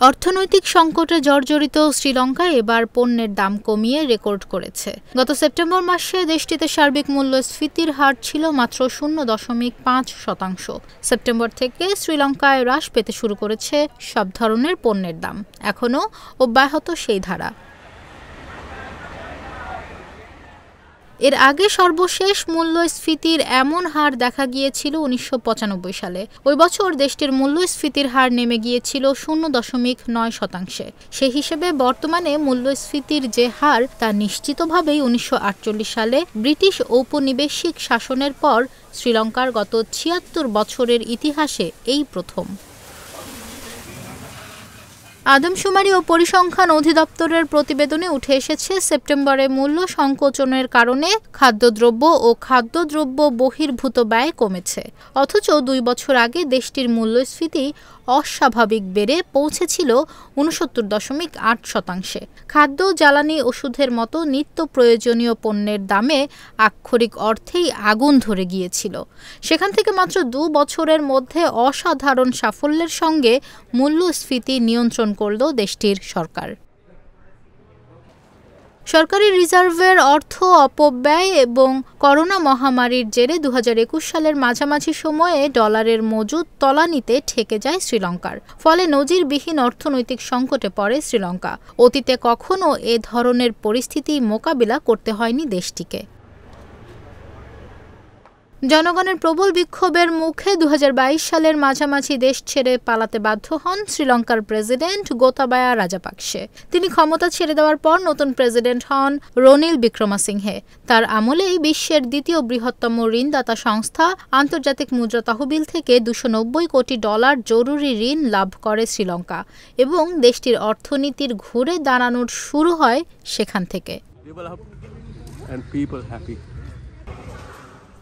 অর্থনৈতিক সংকটে জর্জরিত শ্রীলঙ্কা এবার পণ্যের দাম কমিয়ে রেকর্ড করেছে। গত সেপ্টেম্বর মাসে দেশটিতে সার্বিক মূল্যস্ফীতির হার ছিল মাত্র 0.5%। সেপ্টেম্বর থেকে শ্রীলঙ্কায় হ্রাস পেতে শুরু করেছে সব ধরনের পণ্যের দাম। এখনও অব্যাহত সেই ধারা। এর আগে সর্বশেষ মূল্যস্ফীতির এমন হার দেখা গিয়েছিল 1995 সালে। ওই বছর দেশটির মূল্যস্ফীতির হার নেমে গিয়েছিল 0.9%। সেই হিসেবে বর্তমানে মূল্যস্ফীতির যে হার তা নিশ্চিতভাবেই 1948 সালে ব্রিটিশ ঔপনিবেশিক শাসনের পর শ্রীলঙ্কার গত 76 বছরের ইতিহাসে এই প্রথম। আদমশুমারি ও পরিসংখ্যান অধিদপ্তরের প্রতিবেদনে উঠে এসেছে, সেপ্টেম্বরে মূল্য সংকোচনের কারণে খাদ্যদ্রব্য ও খাদ্যদ্রব্য বহির্ভূত ব্যয় কমেছে। অথচ 2 বছর আগে দেশটির মূল্যস্ফীতি অস্বাভাবিক বেড়ে পৌঁছেছিল 69.8%। খাদ্য, জ্বালানি, ওষুধের মতো নিত্য প্রয়োজনীয় পণ্যের দামে আক্ষরিক অর্থেই আগুন ধরে গিয়েছিল। সেখান থেকে মাত্র 2 বছরের মধ্যে অসাধারণ সাফল্যের সঙ্গে মূল্যস্ফীতি নিয়ন্ত্রণ করল দেশটির সরকার। সরকারি রিজার্ভের অর্থ অপব্যয় এবং করোনা মহামারীর জেরে 2021 সালের মাঝামাঝি সময়ে ডলারের মজুদ তলানিতে ঠেকে যায় শ্রীলঙ্কার। ফলে নজিরবিহীন অর্থনৈতিক সংকটে পড়ে শ্রীলঙ্কা। অতীতে কখনো এ ধরনের পরিস্থিতি মোকাবিলা করতে হয়নি দেশটিকে। জনগণের প্রবল বিক্ষোভের মুখে 2022 সালের মাঝামাঝি দেশ ছেড়ে পালাতে বাধ্য হন শ্রীলঙ্কার প্রেসিডেন্ট গোতাবায়া রাজাপাকসে। তিনি ক্ষমতা ছেড়ে দেওয়ার পর নতুন প্রেসিডেন্ট হন রনিল বিক্রমাসিংহে। তার আমলেই বিশ্বের দ্বিতীয় বৃহত্তম ঋণদাতা সংস্থা আন্তর্জাতিক মুদ্রা তহবিল থেকে $290 কোটি জরুরি ঋণ লাভ করে শ্রীলঙ্কা এবং দেশটির অর্থনীতির ঘুরে দাঁড়ানোর শুরু হয় সেখান থেকে।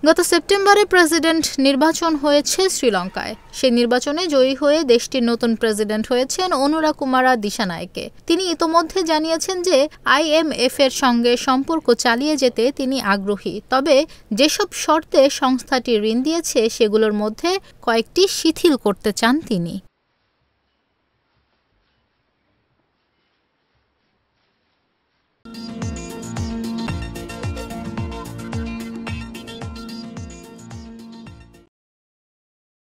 গত সেপ্টেম্বরে প্রেসিডেন্ট নির্বাচন হয়েছে শ্রীলঙ্কায়। সেই নির্বাচনে জয়ী হয়ে দেশটির নতুন প্রেসিডেন্ট হয়েছেন অনুরাকুমারা দিশানায়েকে। তিনি ইতোমধ্যে জানিয়েছেন যে IMF-এর সঙ্গে সম্পর্ক চালিয়ে যেতে তিনি আগ্রহী। তবে যেসব শর্তে সংস্থাটি ঋণ দিয়েছে সেগুলোর মধ্যে কয়েকটি শিথিল করতে চান তিনি।